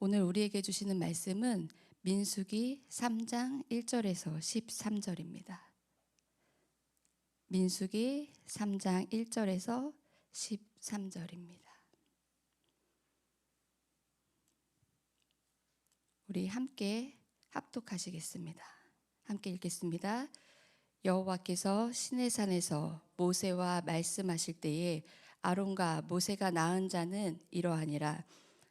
오늘 우리에게 주시는 말씀은 민수기 3장 1절에서 13절입니다. 민수기 3장 1절에서 13절입니다. 우리 함께 합독하시겠습니다. 함께 읽겠습니다. 여호와께서 시내산에서 모세와 말씀하실 때에 아론과 모세가 낳은 자는 이러하니라.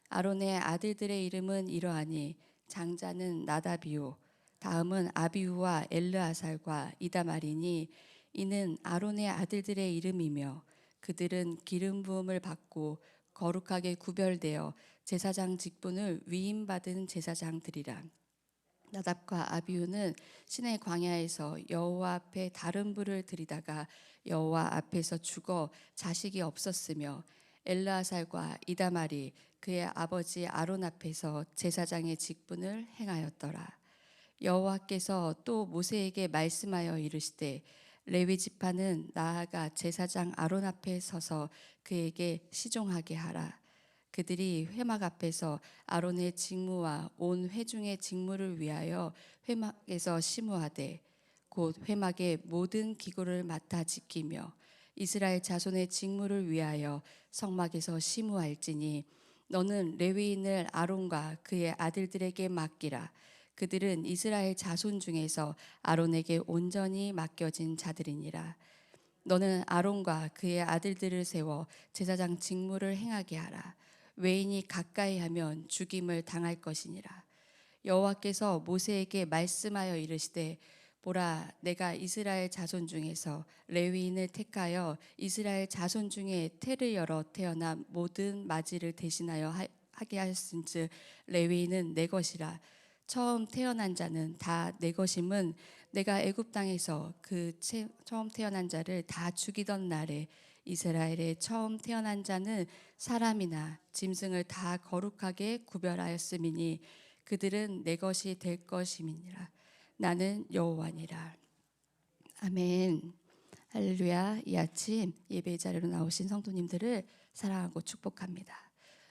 아론의 아들들의 이름은 이러하니 장자는 나다비요, 다음은 아비후와 엘르아살과 이다말이니 이는 아론의 아들들의 이름이며 그들은 기름 부음을 받고 거룩하게 구별되어 제사장 직분을 위임받은 제사장들이라. 나답과 아비후는 시내 광야에서 여호와 앞에 다른 불을 들이다가 여호와 앞에서 죽어 자식이 없었으며 엘르아살과 이다말이 그의 아버지 아론 앞에서 제사장의 직분을 행하였더라. 여호와께서 또 모세에게 말씀하여 이르시되 레위 지파는 나아가 제사장 아론 앞에 서서 그에게 시종하게 하라. 그들이 회막 앞에서 아론의 직무와 온 회중의 직무를 위하여 회막에서 심우하되 곧 회막의 모든 기구를 맡아 지키며 이스라엘 자손의 직무를 위하여 성막에서 심우할지니 너는 레위인을 아론과 그의 아들들에게 맡기라. 그들은 이스라엘 자손 중에서 아론에게 온전히 맡겨진 자들이니라. 너는 아론과 그의 아들들을 세워 제사장 직무를 행하게 하라. 외인이 가까이 하면 죽임을 당할 것이니라. 여호와께서 모세에게 말씀하여 이르시되 보라, 내가 이스라엘 자손 중에서 레위인을 택하여 이스라엘 자손 중에 태를 열어 태어난 모든 맞이를 대신하여 하게 하였은즉 레위인은 내 것이라. 처음 태어난 자는 다 내 것임은 내가 애굽 땅에서 그 처음 태어난 자를 다 죽이던 날에 이스라엘의 처음 태어난 자는 사람이나 짐승을 다 거룩하게 구별하였음이니 그들은 내 것이 될 것임이니라. 나는 여호와니라. 아멘. 할렐루야. 이 아침 예배 자리로 나오신 성도님들을 사랑하고 축복합니다.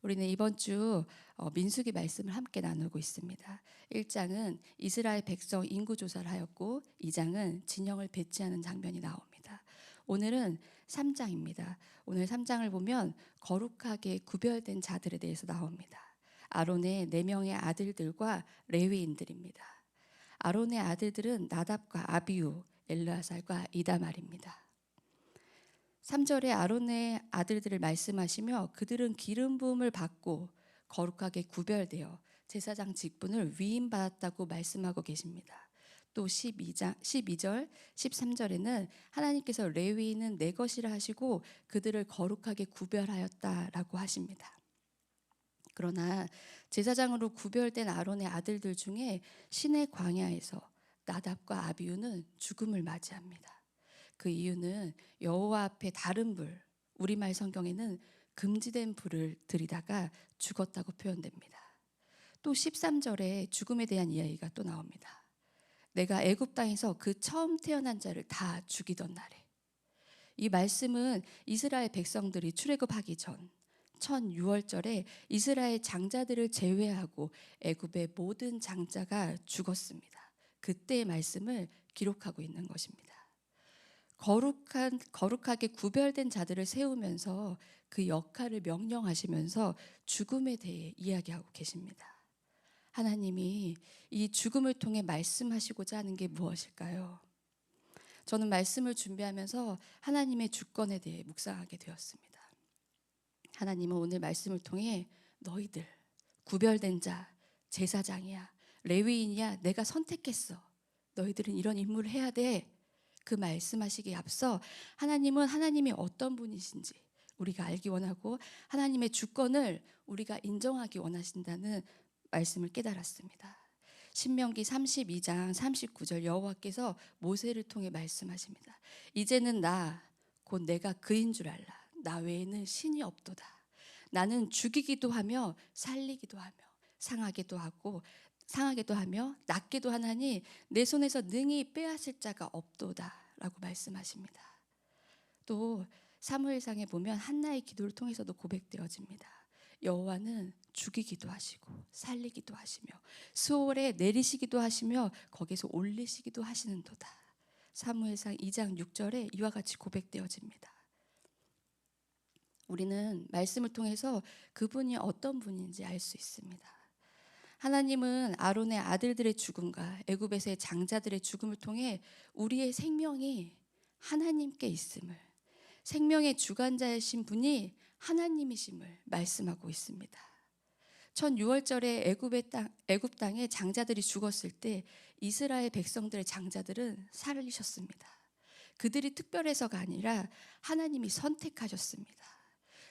우리는 이번 주 민수기 말씀을 함께 나누고 있습니다. 1장은 이스라엘 백성 인구 조사를 하였고 2장은 진영을 배치하는 장면이 나옵니다. 오늘은 3장입니다. 오늘 3장을 보면 거룩하게 구별된 자들에 대해서 나옵니다. 아론의 4명의 아들들과 레위인들입니다. 아론의 아들들은 나답과 아비후, 엘르아살과 이다말입니다. 3절에 아론의 아들들을 말씀하시며 그들은 기름 부음을 받고 거룩하게 구별되어 제사장 직분을 위임받았다고 말씀하고 계십니다. 또 12절, 13절에는 하나님께서 레위인은 내 것이라 하시고 그들을 거룩하게 구별하였다라고 하십니다. 그러나 제사장으로 구별된 아론의 아들들 중에 시내 광야에서 나답과 아비후는 죽음을 맞이합니다. 그 이유는 여호와 앞에 다른 불, 우리말 성경에는 금지된 불을 들이다가 죽었다고 표현됩니다. 또 13절에 죽음에 대한 이야기가 또 나옵니다. 내가 애굽 땅에서 그 처음 태어난 자를 다 죽이던 날에. 이 말씀은 이스라엘 백성들이 출애굽하기 전 16월절에 이스라엘 장자들을 제외하고 애굽의 모든 장자가 죽었습니다. 그때의 말씀을 기록하고 있는 것입니다. 거룩하게 구별된 자들을 세우면서 그 역할을 명령하시면서 죽음에 대해 이야기하고 계십니다. 하나님이 이 죽음을 통해 말씀하시고자 하는 게 무엇일까요? 저는 말씀을 준비하면서 하나님의 주권에 대해 묵상하게 되었습니다. 하나님은 오늘 말씀을 통해 너희들 구별된 자, 제사장이야, 레위인이야, 내가 선택했어. 너희들은 이런 임무를 해야 돼. 그 말씀하시기에 앞서 하나님은 하나님이 어떤 분이신지 우리가 알기 원하고 하나님의 주권을 우리가 인정하기 원하신다는 말씀을 깨달았습니다. 신명기 32장 39절 여호와께서 모세를 통해 말씀하십니다. 이제는 나 곧 내가 그인 줄 알라. 나 외에는 신이 없도다. 나는 죽이기도 하며 살리기도 하며 상하게도 하며 낫게도 하나니 내 손에서 능히 빼앗을 자가 없도다 라고 말씀하십니다. 또 사무엘상에 보면 한나의 기도를 통해서도 고백되어집니다. 여호와는 죽이기도 하시고 살리기도 하시며 스올에 내리시기도 하시며 거기서 올리시기도 하시는도다. 사무엘상 2장 6절에 이와 같이 고백되어집니다. 우리는 말씀을 통해서 그분이 어떤 분인지 알 수 있습니다. 하나님은 아론의 아들들의 죽음과 애굽에서의 장자들의 죽음을 통해 우리의 생명이 하나님께 있음을, 생명의 주관자이신 분이 하나님이심을 말씀하고 있습니다. 16월절에 애굽 땅에 장자들이 죽었을 때 이스라엘 백성들의 장자들은 살리셨습니다. 그들이 특별해서가 아니라 하나님이 선택하셨습니다.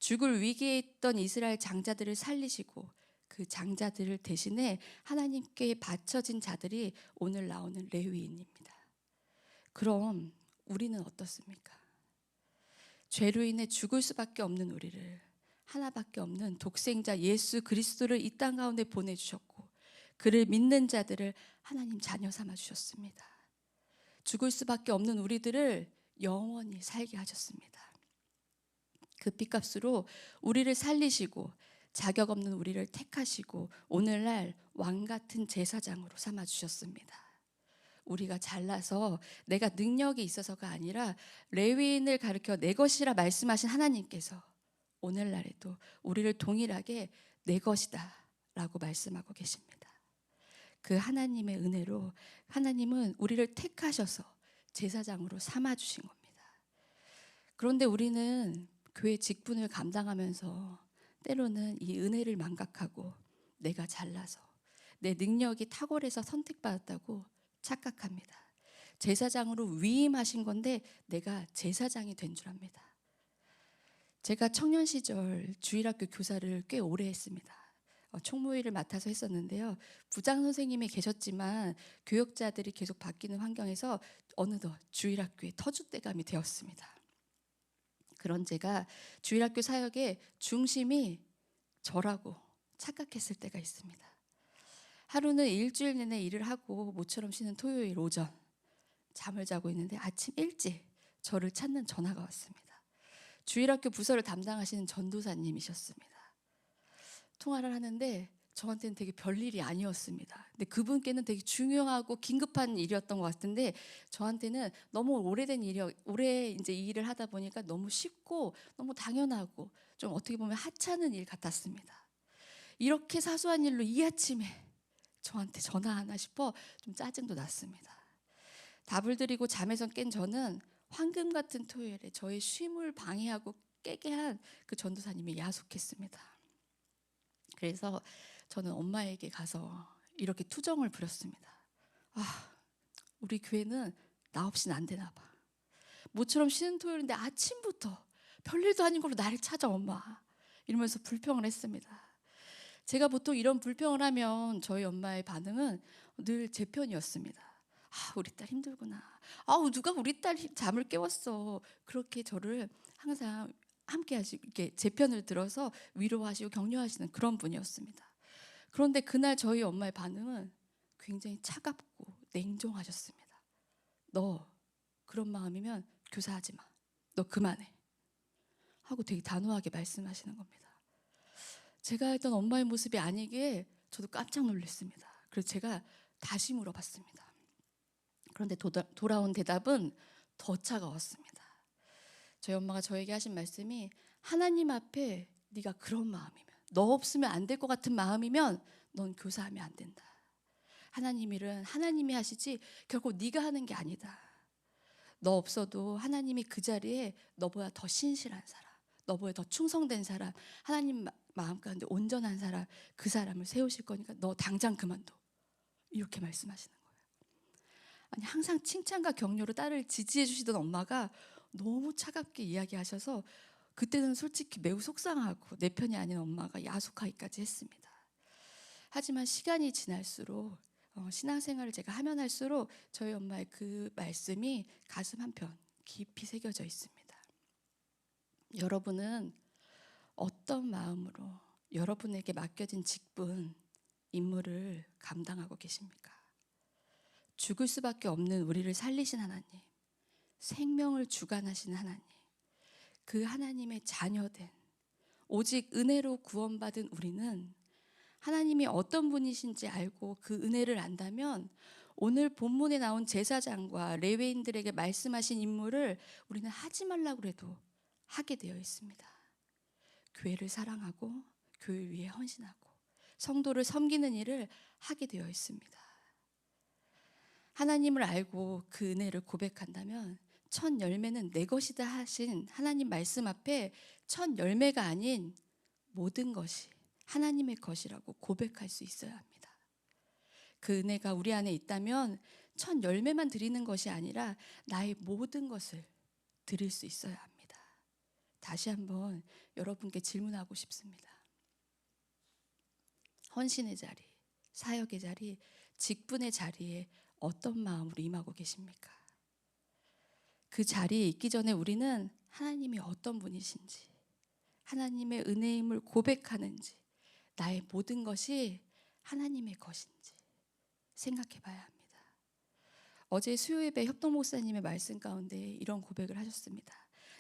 죽을 위기에 있던 이스라엘 장자들을 살리시고 그 장자들을 대신해 하나님께 바쳐진 자들이 오늘 나오는 레위인입니다. 그럼 우리는 어떻습니까? 죄로 인해 죽을 수밖에 없는 우리를 하나밖에 없는 독생자 예수 그리스도를 이 땅 가운데 보내주셨고 그를 믿는 자들을 하나님 자녀 삼아 주셨습니다. 죽을 수밖에 없는 우리들을 영원히 살게 하셨습니다. 그 핏값으로 우리를 살리시고 자격 없는 우리를 택하시고 오늘날 왕같은 제사장으로 삼아 주셨습니다. 우리가 잘나서 내가 능력이 있어서가 아니라 레위인을 가르쳐 내 것이라 말씀하신 하나님께서 오늘날에도 우리를 동일하게 내 것이다 라고 말씀하고 계십니다. 그 하나님의 은혜로 하나님은 우리를 택하셔서 제사장으로 삼아주신 겁니다. 그런데 우리는 교회 직분을 감당하면서 때로는 이 은혜를 망각하고 내가 잘나서 내 능력이 탁월해서 선택받았다고 착각합니다. 제사장으로 위임하신 건데 내가 제사장이 된 줄 압니다. 제가 청년 시절 주일학교 교사를 꽤 오래 했습니다. 총무일을 맡아서 했었는데요. 부장 선생님이 계셨지만 교역자들이 계속 바뀌는 환경에서 어느덧 주일학교의 터줏대감이 되었습니다. 그런 제가 주일학교 사역의 중심이 저라고 착각했을 때가 있습니다. 하루는 일주일 내내 일을 하고 모처럼 쉬는 토요일 오전 잠을 자고 있는데 아침 일찍 저를 찾는 전화가 왔습니다. 주일학교 부서를 담당하시는 전도사님이셨습니다. 통화를 하는데 저한테는 되게 별일이 아니었습니다. 근데 그분께는 되게 중요하고 긴급한 일이었던 것 같은데 저한테는 너무 오래된 오래 이제 이 일을 하다 보니까 너무 쉽고 너무 당연하고 좀 어떻게 보면 하찮은 일 같았습니다. 이렇게 사소한 일로 이 아침에 저한테 전화하나 싶어 좀 짜증도 났습니다. 답을 드리고 잠에서 깬 저는 황금 같은 토요일에 저의 쉼을 방해하고 깨게 한 그 전도사님이 야속했습니다. 그래서 저는 엄마에게 가서 이렇게 투정을 부렸습니다. 우리 교회는 나 없이는 안 되나 봐. 모처럼 쉬는 토요일인데 아침부터 별일도 아닌 걸로 나를 찾아 엄마. 이러면서 불평을 했습니다. 제가 보통 이런 불평을 하면 저희 엄마의 반응은 늘 제 편이었습니다. 우리 딸 힘들구나. 누가 우리 딸 잠을 깨웠어. 그렇게 저를 항상 함께 하시고 이렇게 제 편을 들어서 위로하시고 격려하시는 그런 분이었습니다. 그런데 그날 저희 엄마의 반응은 굉장히 차갑고 냉정하셨습니다. 너 그런 마음이면 교사하지 마. 너 그만해. 하고 되게 단호하게 말씀하시는 겁니다. 제가 했던 엄마의 모습이 아니기에 저도 깜짝 놀랐습니다. 그래서 제가 다시 물어봤습니다. 그런데 돌아온 대답은 더 차가웠습니다. 저희 엄마가 저에게 하신 말씀이 하나님 앞에 네가 그런 마음이면 너 없으면 안 될 것 같은 마음이면 넌 교사하면 안 된다. 하나님 일은 하나님이 하시지 결국 네가 하는 게 아니다. 너 없어도 하나님이 그 자리에 너보다 더 신실한 사람, 너보다 더 충성된 사람, 하나님 마음 가운데 온전한 사람, 그 사람을 세우실 거니까 너 당장 그만둬. 이렇게 말씀하시는 거예요. 아니 항상 칭찬과 격려로 딸을 지지해 주시던 엄마가 너무 차갑게 이야기하셔서 그때는 솔직히 매우 속상하고 내 편이 아닌 엄마가 야속하기까지 했습니다. 하지만 시간이 지날수록 신앙생활을 제가 하면 할수록 저희 엄마의 그 말씀이 가슴 한편 깊이 새겨져 있습니다. 여러분은 어떤 마음으로 여러분에게 맡겨진 직분, 임무를 감당하고 계십니까? 죽을 수밖에 없는 우리를 살리신 하나님, 생명을 주관하시는 하나님, 그 하나님의 자녀된 오직 은혜로 구원받은 우리는 하나님이 어떤 분이신지 알고 그 은혜를 안다면 오늘 본문에 나온 제사장과 레위인들에게 말씀하신 임무를 우리는 하지 말라고 해도 하게 되어 있습니다. 교회를 사랑하고 교회 위에 헌신하고 성도를 섬기는 일을 하게 되어 있습니다. 하나님을 알고 그 은혜를 고백한다면 첫 열매는 내 것이다 하신 하나님 말씀 앞에 첫 열매가 아닌 모든 것이 하나님의 것이라고 고백할 수 있어야 합니다. 그 은혜가 우리 안에 있다면 첫 열매만 드리는 것이 아니라 나의 모든 것을 드릴 수 있어야 합니다. 다시 한번 여러분께 질문하고 싶습니다. 헌신의 자리, 사역의 자리, 직분의 자리에 어떤 마음으로 임하고 계십니까? 그 자리에 있기 전에 우리는 하나님이 어떤 분이신지, 하나님의 은혜임을 고백하는지, 나의 모든 것이 하나님의 것인지 생각해 봐야 합니다. 어제 수요예배 협동 목사님의 말씀 가운데 이런 고백을 하셨습니다.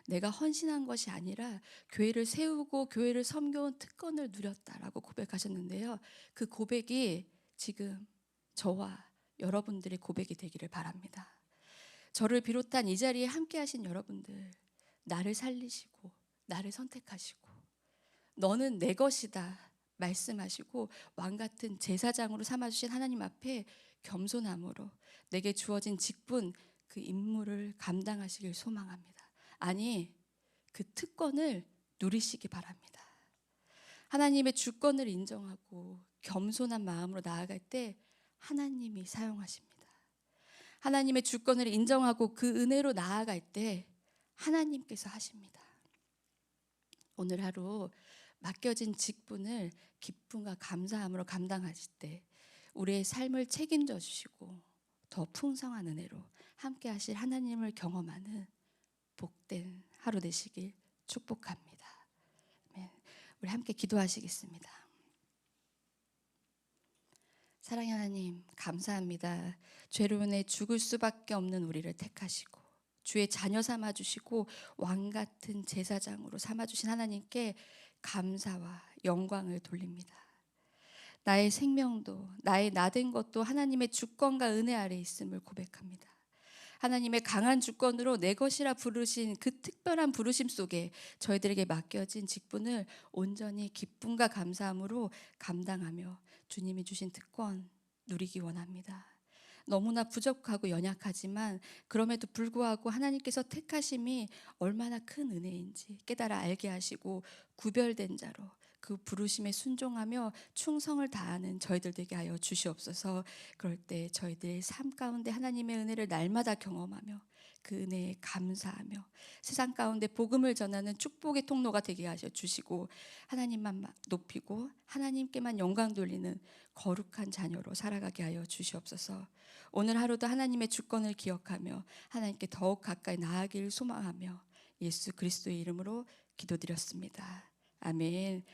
내가 헌신한 것이 아니라 교회를 세우고 교회를 섬겨온 특권을 누렸다라고 고백하셨는데요. 그 고백이 지금 저와 여러분들의 고백이 되기를 바랍니다. 저를 비롯한 이 자리에 함께 하신 여러분들, 나를 살리시고 나를 선택하시고 너는 내 것이다 말씀하시고 왕같은 제사장으로 삼아주신 하나님 앞에 겸손함으로 내게 주어진 직분, 그 임무를 감당하시길 소망합니다. 아니, 그 특권을 누리시기 바랍니다. 하나님의 주권을 인정하고 겸손한 마음으로 나아갈 때 하나님이 사용하십니다. 하나님의 주권을 인정하고 그 은혜로 나아갈 때 하나님께서 하십니다. 오늘 하루 맡겨진 직분을 기쁨과 감사함으로 감당하실 때 우리의 삶을 책임져 주시고 더 풍성한 은혜로 함께 하실 하나님을 경험하는 복된 하루 되시길 축복합니다. 아멘. 우리 함께 기도하시겠습니다. 사랑의 하나님, 감사합니다. 죄로 인해 죽을 수밖에 없는 우리를 택하시고 주의 자녀 삼아주시고 왕같은 제사장으로 삼아주신 하나님께 감사와 영광을 돌립니다. 나의 생명도 나의 나된 것도 하나님의 주권과 은혜 아래 있음을 고백합니다. 하나님의 강한 주권으로 내 것이라 부르신 그 특별한 부르심 속에 저희들에게 맡겨진 직분을 온전히 기쁨과 감사함으로 감당하며 주님이 주신 특권 누리기 원합니다. 너무나 부족하고 연약하지만 그럼에도 불구하고 하나님께서 택하심이 얼마나 큰 은혜인지 깨달아 알게 하시고 구별된 자로 그 부르심에 순종하며 충성을 다하는 저희들 되게 하여 주시옵소서. 그럴 때 저희들의 삶 가운데 하나님의 은혜를 날마다 경험하며 그 은혜에 감사하며 세상 가운데 복음을 전하는 축복의 통로가 되게 하셔 주시고 하나님만 높이고 하나님께만 영광 돌리는 거룩한 자녀로 살아가게 하여 주시옵소서. 오늘 하루도 하나님의 주권을 기억하며 하나님께 더욱 가까이 나아가기를 소망하며 예수 그리스도의 이름으로 기도드렸습니다. 아멘.